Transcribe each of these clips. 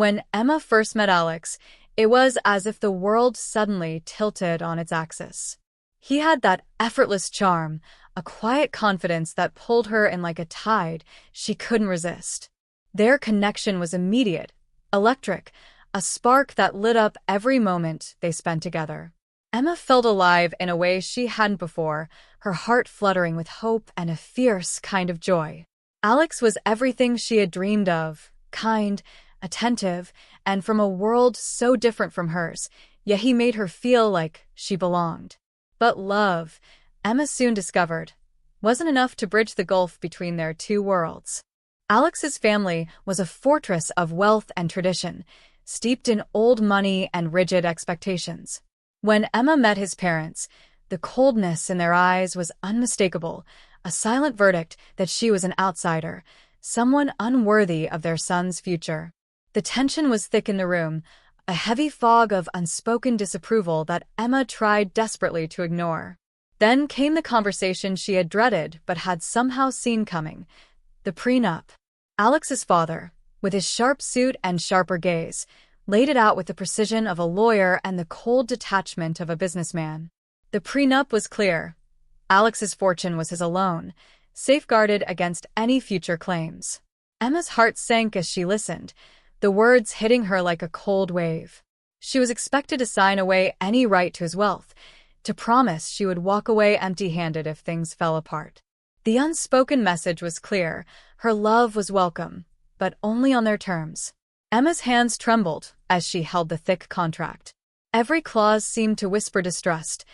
When Emma first met Alex, it was as if the world suddenly tilted on its axis. He had that effortless charm, a quiet confidence that pulled her in like a tide she couldn't resist. Their connection was immediate, electric, a spark that lit up every moment they spent together. Emma felt alive in a way she hadn't before, her heart fluttering with hope and a fierce kind of joy. Alex was everything she had dreamed of, kind, attentive, and from a world so different from hers, yet he made her feel like she belonged. But love, Emma soon discovered, wasn't enough to bridge the gulf between their two worlds. Alex's family was a fortress of wealth and tradition, steeped in old money and rigid expectations. When Emma met his parents, the coldness in their eyes was unmistakable, a silent verdict that she was an outsider, someone unworthy of their son's future. The tension was thick in the room, a heavy fog of unspoken disapproval that Emma tried desperately to ignore. Then came the conversation she had dreaded but had somehow seen coming, the prenup. Alex's father, with his sharp suit and sharper gaze, laid it out with the precision of a lawyer and the cold detachment of a businessman. The prenup was clear. Alex's fortune was his alone, safeguarded against any future claims. Emma's heart sank as she listened, the words hitting her like a cold wave. She was expected to sign away any right to his wealth, to promise she would walk away empty-handed if things fell apart. The unspoken message was clear. Her love was welcome, but only on their terms. Emma's hands trembled as she held the thick contract. Every clause seemed to whisper distrust,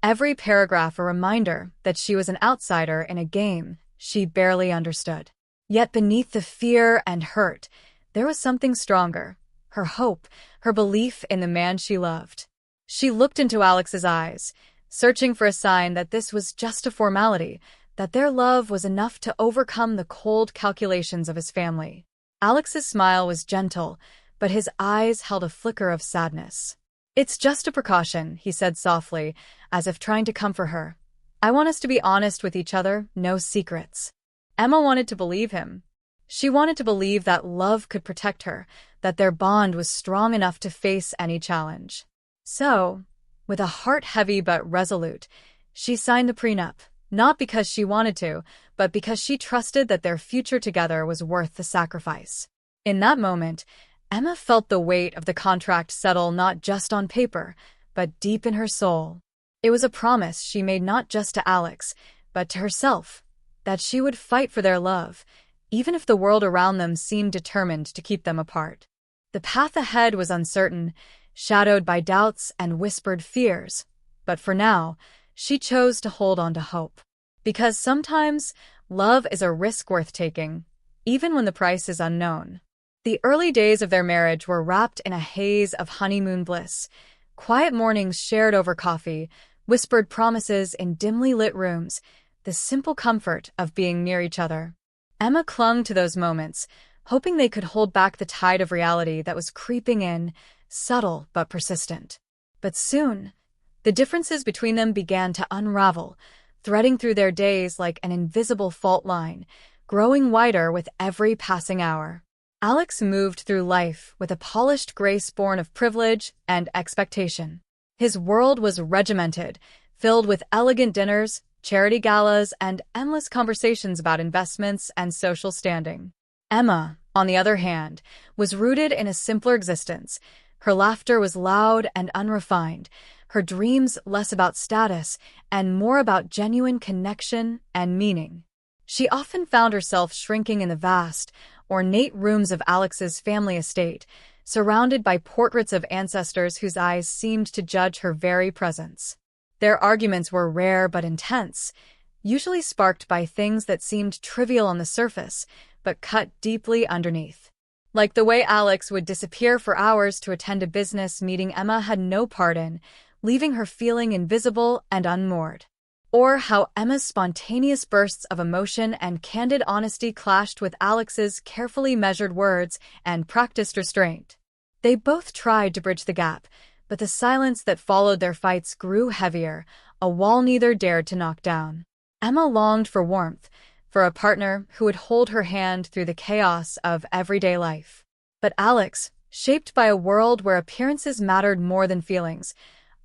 every paragraph a reminder that she was an outsider in a game she barely understood. Yet beneath the fear and hurt, there was something stronger, her hope, her belief in the man she loved. She looked into Alex's eyes, searching for a sign that this was just a formality, that their love was enough to overcome the cold calculations of his family. Alex's smile was gentle, but his eyes held a flicker of sadness. "It's just a precaution," he said softly, as if trying to comfort her. "I want us to be honest with each other, no secrets." Emma wanted to believe him. She wanted to believe that love could protect her, that their bond was strong enough to face any challenge. So, with a heart heavy but resolute, she signed the prenup, not because she wanted to, but because she trusted that their future together was worth the sacrifice. In that moment, Emma felt the weight of the contract settle not just on paper, but deep in her soul. It was a promise she made not just to Alex, but to herself, that she would fight for their love, even if the world around them seemed determined to keep them apart. The path ahead was uncertain, shadowed by doubts and whispered fears, but for now, she chose to hold on to hope. Because sometimes, love is a risk worth taking, even when the price is unknown. The early days of their marriage were wrapped in a haze of honeymoon bliss, quiet mornings shared over coffee, whispered promises in dimly lit rooms, the simple comfort of being near each other. Emma clung to those moments, hoping they could hold back the tide of reality that was creeping in, subtle but persistent. But soon, the differences between them began to unravel, threading through their days like an invisible fault line, growing wider with every passing hour. Alex moved through life with a polished grace born of privilege and expectation. His world was regimented, filled with elegant dinners, charity galas, and endless conversations about investments and social standing. Emma, on the other hand, was rooted in a simpler existence. Her laughter was loud and unrefined, her dreams less about status and more about genuine connection and meaning. She often found herself shrinking in the vast, ornate rooms of Alex's family estate, surrounded by portraits of ancestors whose eyes seemed to judge her very presence. Their arguments were rare but intense, usually sparked by things that seemed trivial on the surface, but cut deeply underneath. Like the way Alex would disappear for hours to attend a business meeting Emma had no part in, leaving her feeling invisible and unmoored. Or how Emma's spontaneous bursts of emotion and candid honesty clashed with Alex's carefully measured words and practiced restraint. They both tried to bridge the gap, but the silence that followed their fights grew heavier, a wall neither dared to knock down. Emma longed for warmth, for a partner who would hold her hand through the chaos of everyday life. But Alex, shaped by a world where appearances mattered more than feelings,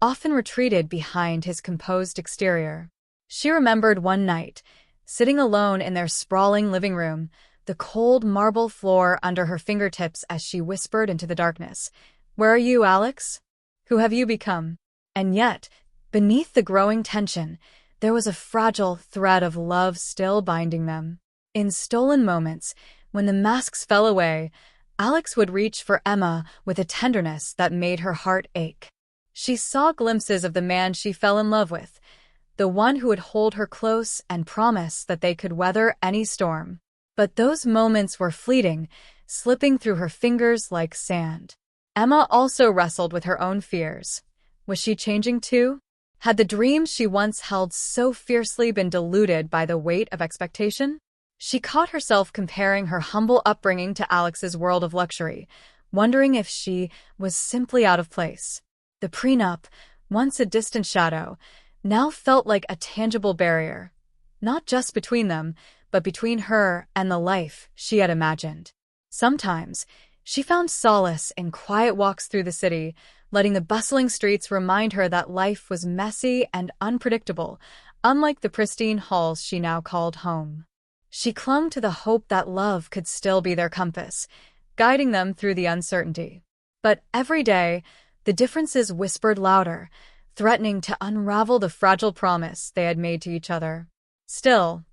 often retreated behind his composed exterior. She remembered one night, sitting alone in their sprawling living room, the cold marble floor under her fingertips as she whispered into the darkness, "Where are you, Alex? Who have you become?" And yet, beneath the growing tension, there was a fragile thread of love still binding them. In stolen moments, when the masks fell away, Alex would reach for Emma with a tenderness that made her heart ache. She saw glimpses of the man she fell in love with, the one who would hold her close and promise that they could weather any storm. But those moments were fleeting, slipping through her fingers like sand. Emma also wrestled with her own fears. Was she changing too? Had the dreams she once held so fiercely been diluted by the weight of expectation? She caught herself comparing her humble upbringing to Alex's world of luxury, wondering if she was simply out of place. The prenup, once a distant shadow, now felt like a tangible barrier, not just between them, but between her and the life she had imagined. Sometimes, she found solace in quiet walks through the city, letting the bustling streets remind her that life was messy and unpredictable, unlike the pristine halls she now called home. She clung to the hope that love could still be their compass, guiding them through the uncertainty. But every day, the differences whispered louder, threatening to unravel the fragile promise they had made to each other. Still,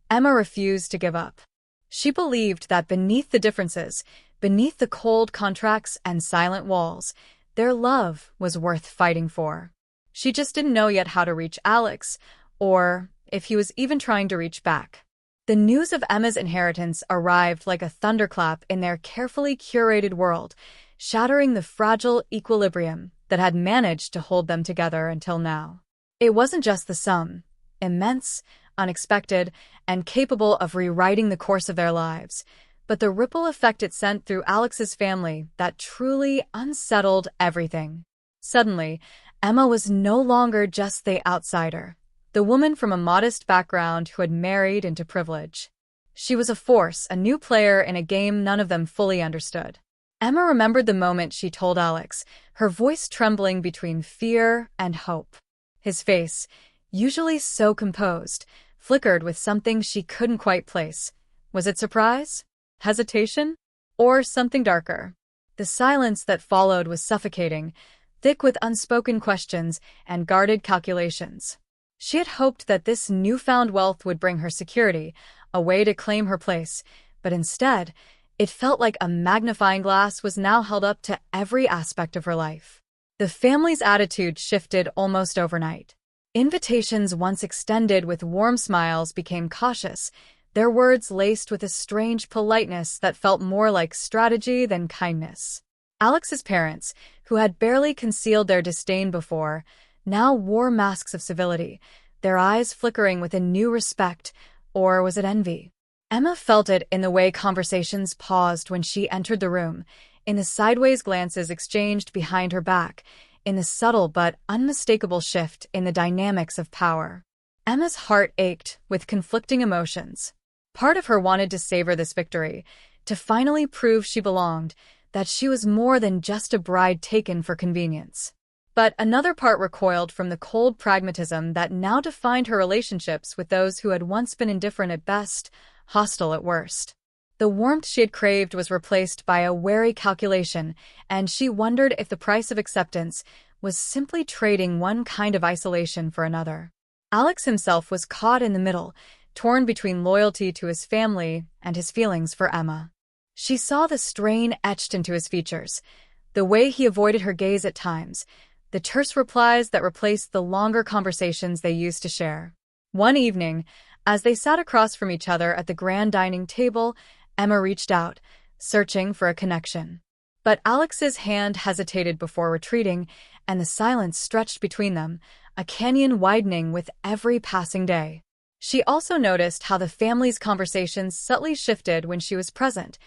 Emma refused to give up. She believed that beneath the differences, beneath the cold contracts and silent walls, their love was worth fighting for. She just didn't know yet how to reach Alex, or if he was even trying to reach back. The news of Emma's inheritance arrived like a thunderclap in their carefully curated world, shattering the fragile equilibrium that had managed to hold them together until now. It wasn't just the sum, immense, unexpected, and capable of rewriting the course of their lives, but the ripple effect it sent through Alex's family that truly unsettled everything. Suddenly, Emma was no longer just the outsider, the woman from a modest background who had married into privilege. She was a force, a new player in a game none of them fully understood. Emma remembered the moment she told Alex, her voice trembling between fear and hope. His face, usually so composed, flickered with something she couldn't quite place. Was it surprise? Hesitation? Or something darker? The silence that followed was suffocating, thick with unspoken questions and guarded calculations. She had hoped that this newfound wealth would bring her security, a way to claim her place, but instead, it felt like a magnifying glass was now held up to every aspect of her life. The family's attitude shifted almost overnight. Invitations once extended with warm smiles became cautious, their words laced with a strange politeness that felt more like strategy than kindness. Alex's parents, who had barely concealed their disdain before, now wore masks of civility, their eyes flickering with a new respect, or was it envy? Emma felt it in the way conversations paused when she entered the room, in the sideways glances exchanged behind her back, in the subtle but unmistakable shift in the dynamics of power. Emma's heart ached with conflicting emotions. Part of her wanted to savor this victory, to finally prove she belonged, that she was more than just a bride taken for convenience. But another part recoiled from the cold pragmatism that now defined her relationships with those who had once been indifferent at best, hostile at worst. The warmth she had craved was replaced by a wary calculation, and she wondered if the price of acceptance was simply trading one kind of isolation for another. Alex himself was caught in the middle, torn between loyalty to his family and his feelings for Emma. She saw the strain etched into his features, the way he avoided her gaze at times, the terse replies that replaced the longer conversations they used to share. One evening, as they sat across from each other at the grand dining table, Emma reached out, searching for a connection. But Alex's hand hesitated before retreating, and the silence stretched between them, a canyon widening with every passing day. She also noticed how the family's conversations subtly shifted when she was present.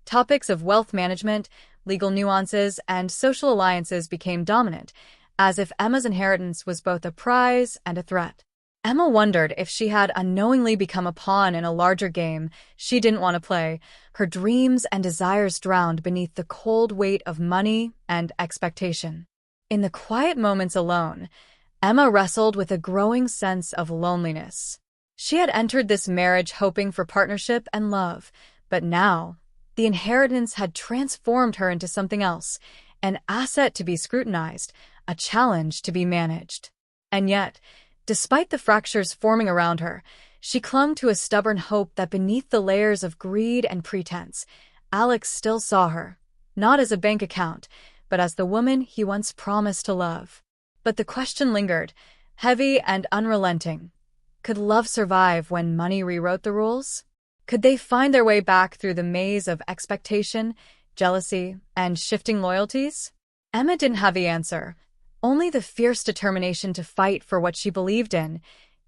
Topics of wealth management, legal nuances, and social alliances became dominant, as if Emma's inheritance was both a prize and a threat. Emma wondered if she had unknowingly become a pawn in a larger game she didn't want to play, her dreams and desires drowned beneath the cold weight of money and expectation. In the quiet moments alone, Emma wrestled with a growing sense of loneliness. She had entered this marriage hoping for partnership and love, but now, the inheritance had transformed her into something else, an asset to be scrutinized, a challenge to be managed. And yet, despite the fractures forming around her, she clung to a stubborn hope that beneath the layers of greed and pretense, Alex still saw her, not as a bank account, but as the woman he once promised to love. But the question lingered, heavy and unrelenting. Could love survive when money rewrote the rules? Could they find their way back through the maze of expectation, jealousy, and shifting loyalties? Emma didn't have the answer, only the fierce determination to fight for what she believed in,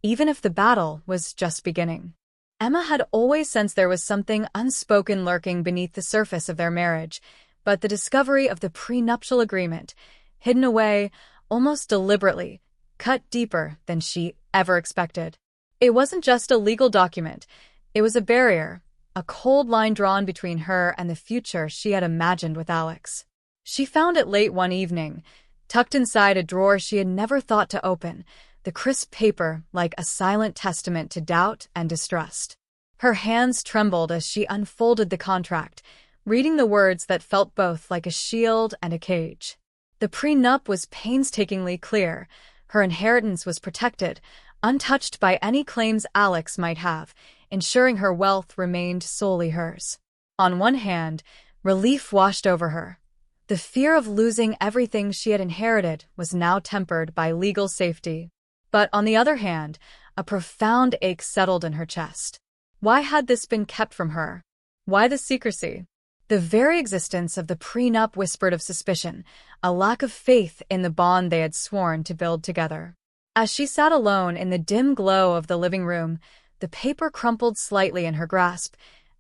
even if the battle was just beginning. Emma had always sensed there was something unspoken lurking beneath the surface of their marriage, but the discovery of the prenuptial agreement, hidden away almost deliberately, cut deeper than she ever expected. It wasn't just a legal document, it was a barrier, a cold line drawn between her and the future she had imagined with Alex. She found it late one evening, tucked inside a drawer she had never thought to open, the crisp paper like a silent testament to doubt and distrust. Her hands trembled as she unfolded the contract, reading the words that felt both like a shield and a cage. The prenup was painstakingly clear. Her inheritance was protected, untouched by any claims Alex might have, ensuring her wealth remained solely hers. On one hand, relief washed over her. The fear of losing everything she had inherited was now tempered by legal safety. But on the other hand, a profound ache settled in her chest. Why had this been kept from her? Why the secrecy? The very existence of the prenup whispered of suspicion, a lack of faith in the bond they had sworn to build together. As she sat alone in the dim glow of the living room, the paper crumpled slightly in her grasp.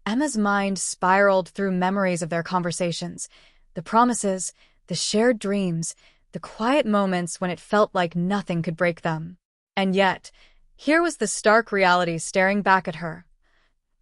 Emma's mind spiraled through memories of their conversations, the promises, the shared dreams, the quiet moments when it felt like nothing could break them. And yet, here was the stark reality staring back at her.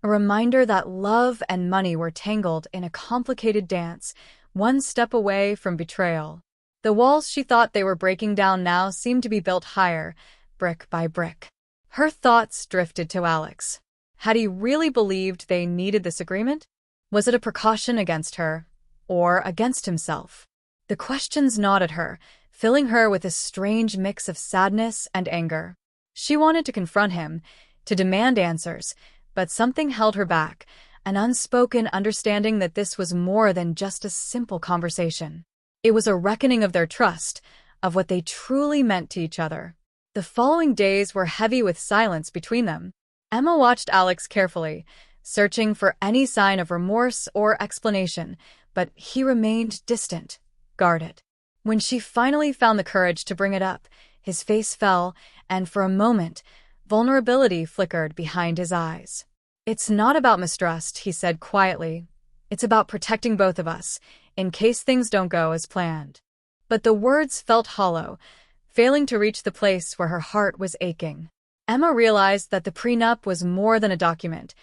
A reminder that love and money were tangled in a complicated dance, one step away from betrayal. The walls she thought they were breaking down now seemed to be built higher, brick by brick. Her thoughts drifted to Alex. Had he really believed they needed this agreement? Was it a precaution against her, or against himself? The questions gnawed at her, filling her with a strange mix of sadness and anger. She wanted to confront him, to demand answers, but something held her back, an unspoken understanding that this was more than just a simple conversation. It was a reckoning of their trust, of what they truly meant to each other. The following days were heavy with silence between them. Emma watched Alex carefully, searching for any sign of remorse or explanation, but he remained distant, guarded. When she finally found the courage to bring it up, his face fell, and for a moment, vulnerability flickered behind his eyes. "It's not about mistrust," he said quietly. "It's about protecting both of us, in case things don't go as planned." But the words felt hollow, failing to reach the place where her heart was aching. Emma realized that the prenup was more than a document.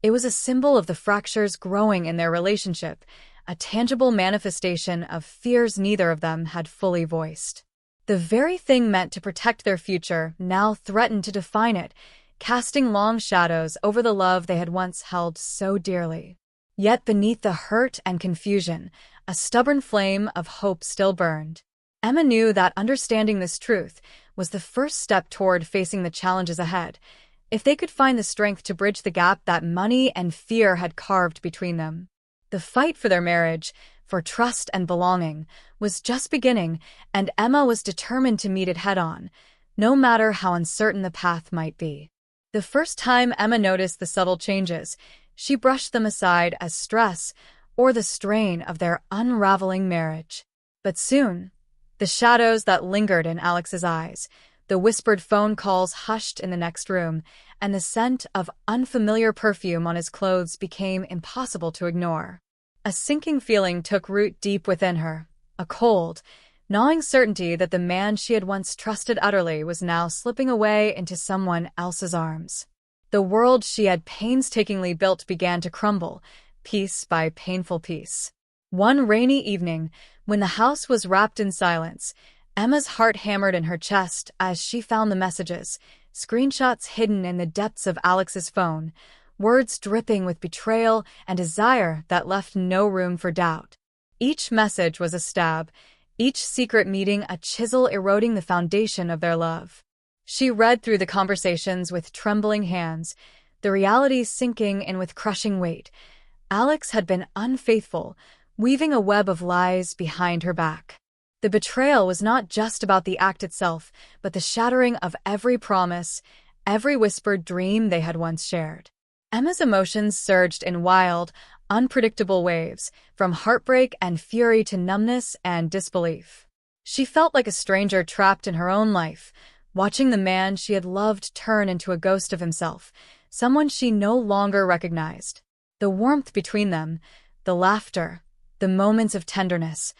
It was a symbol of the fractures growing in their relationship, a tangible manifestation of fears neither of them had fully voiced. The very thing meant to protect their future now threatened to define it, casting long shadows over the love they had once held so dearly. Yet beneath the hurt and confusion, a stubborn flame of hope still burned. Emma knew that understanding this truth was the first step toward facing the challenges ahead, if they could find the strength to bridge the gap that money and fear had carved between them. The fight for their marriage, for trust and belonging, was just beginning, and Emma was determined to meet it head-on, no matter how uncertain the path might be. The first time Emma noticed the subtle changes, she brushed them aside as stress or the strain of their unraveling marriage. But soon, the shadows that lingered in Alex's eyes, the whispered phone calls hushed in the next room, and the scent of unfamiliar perfume on his clothes became impossible to ignore. A sinking feeling took root deep within her, a cold, gnawing certainty that the man she had once trusted utterly was now slipping away into someone else's arms. The world she had painstakingly built began to crumble, piece by painful piece. One rainy evening, when the house was wrapped in silence, Emma's heart hammered in her chest as she found the messages, screenshots hidden in the depths of Alex's phone, words dripping with betrayal and desire that left no room for doubt. Each message was a stab, each secret meeting a chisel eroding the foundation of their love. She read through the conversations with trembling hands, the reality sinking in with crushing weight. Alex had been unfaithful, weaving a web of lies behind her back. The betrayal was not just about the act itself, but the shattering of every promise, every whispered dream they had once shared. Emma's emotions surged in wild, unpredictable waves, from heartbreak and fury to numbness and disbelief. She felt like a stranger trapped in her own life, watching the man she had loved turn into a ghost of himself, someone she no longer recognized. The warmth between them, the laughter, the moments of tenderness,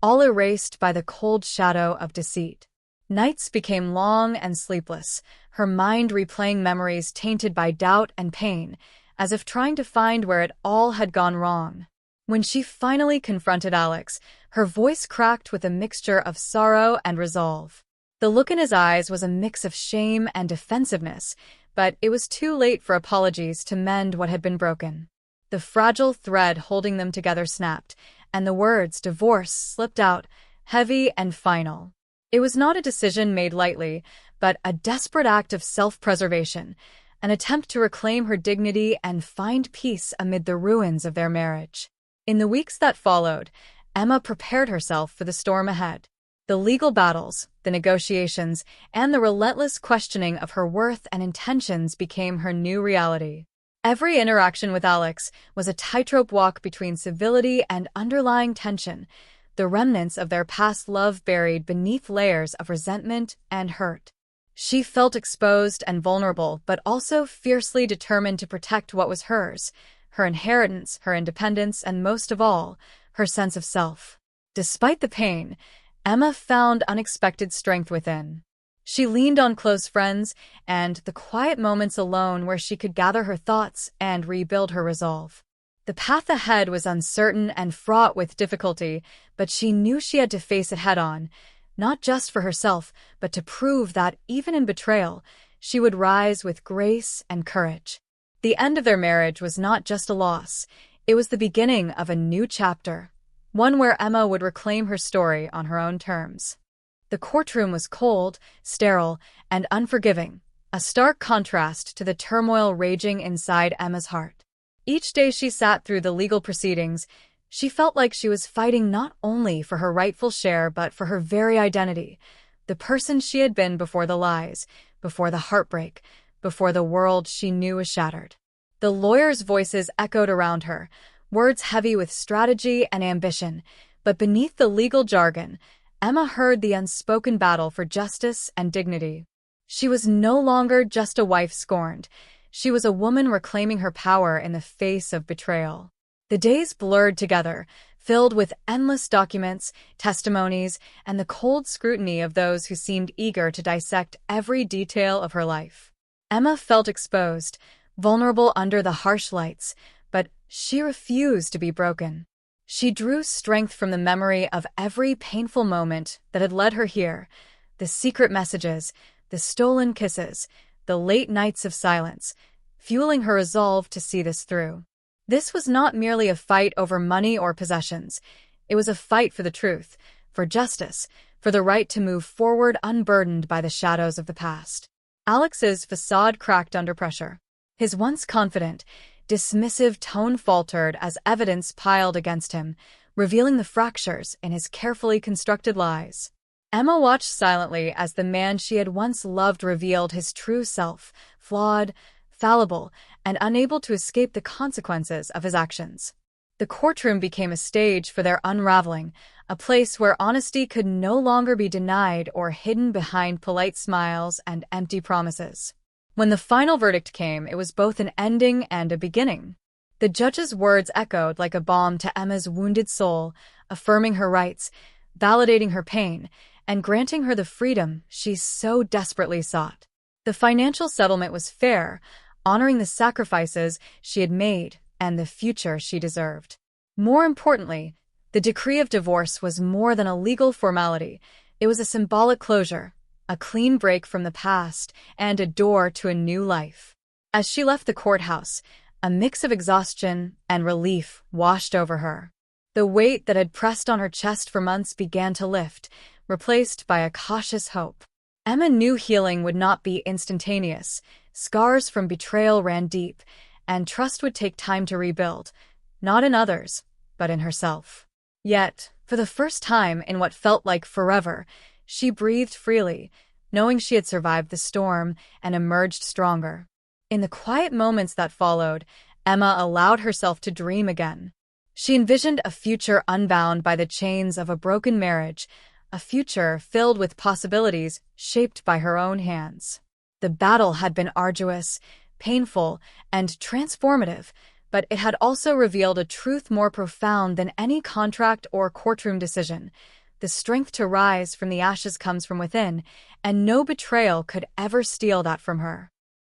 all erased by the cold shadow of deceit. Nights became long and sleepless, her mind replaying memories tainted by doubt and pain, as if trying to find where it all had gone wrong. When she finally confronted Alex, her voice cracked with a mixture of sorrow and resolve. The look in his eyes was a mix of shame and defensiveness, but it was too late for apologies to mend what had been broken. The fragile thread holding them together snapped, and the words divorce slipped out, heavy and final. It was not a decision made lightly, but a desperate act of self-preservation, an attempt to reclaim her dignity and find peace amid the ruins of their marriage. In the weeks that followed, Emma prepared herself for the storm ahead. The legal battles, the negotiations, and the relentless questioning of her worth and intentions became her new reality. Every interaction with Alex was a tightrope walk between civility and underlying tension, the remnants of their past love buried beneath layers of resentment and hurt. She felt exposed and vulnerable, but also fiercely determined to protect what was hers, her inheritance, her independence, and most of all, her sense of self. Despite the pain, Emma found unexpected strength within. She leaned on close friends and the quiet moments alone where she could gather her thoughts and rebuild her resolve. The path ahead was uncertain and fraught with difficulty, but she knew she had to face it head-on, not just for herself, but to prove that, even in betrayal, she would rise with grace and courage. The end of their marriage was not just a loss, it was the beginning of a new chapter, one where Emma would reclaim her story on her own terms. The courtroom was cold, sterile, and unforgiving, a stark contrast to the turmoil raging inside Emma's heart. Each day she sat through the legal proceedings, she felt like she was fighting not only for her rightful share but for her very identity, the person she had been before the lies, before the heartbreak, before the world she knew was shattered. The lawyers' voices echoed around her, words heavy with strategy and ambition, but beneath the legal jargon, Emma heard the unspoken battle for justice and dignity. She was no longer just a wife scorned. She was a woman reclaiming her power in the face of betrayal. The days blurred together, filled with endless documents, testimonies, and the cold scrutiny of those who seemed eager to dissect every detail of her life. Emma felt exposed, vulnerable under the harsh lights, but she refused to be broken. She drew strength from the memory of every painful moment that had led her here, the secret messages, the stolen kisses, the late nights of silence, fueling her resolve to see this through. This was not merely a fight over money or possessions. It was a fight for the truth, for justice, for the right to move forward unburdened by the shadows of the past. Alex's facade cracked under pressure. His once confident, dismissive tone faltered as evidence piled against him, revealing the fractures in his carefully constructed lies. Emma watched silently as the man she had once loved revealed his true self, flawed, fallible, and unable to escape the consequences of his actions. The courtroom became a stage for their unraveling, a place where honesty could no longer be denied or hidden behind polite smiles and empty promises. When the final verdict came, it was both an ending and a beginning. The judge's words echoed like a balm to Emma's wounded soul, affirming her rights, validating her pain and granting her the freedom she so desperately sought. The financial settlement was fair, honoring the sacrifices she had made and the future she deserved. More importantly, the decree of divorce was more than a legal formality. It was a symbolic closure, a clean break from the past, and a door to a new life. As she left the courthouse, a mix of exhaustion and relief washed over her. The weight that had pressed on her chest for months began to lift, replaced by a cautious hope. Emma knew healing would not be instantaneous. Scars from betrayal ran deep, and trust would take time to rebuild, not in others, but in herself. Yet, for the first time in what felt like forever, she breathed freely, knowing she had survived the storm and emerged stronger. In the quiet moments that followed, Emma allowed herself to dream again. She envisioned a future unbound by the chains of a broken marriage, a future filled with possibilities shaped by her own hands. The battle had been arduous, painful, and transformative, but it had also revealed a truth more profound than any contract or courtroom decision. The strength to rise from the ashes comes from within, and no betrayal could ever steal that from her.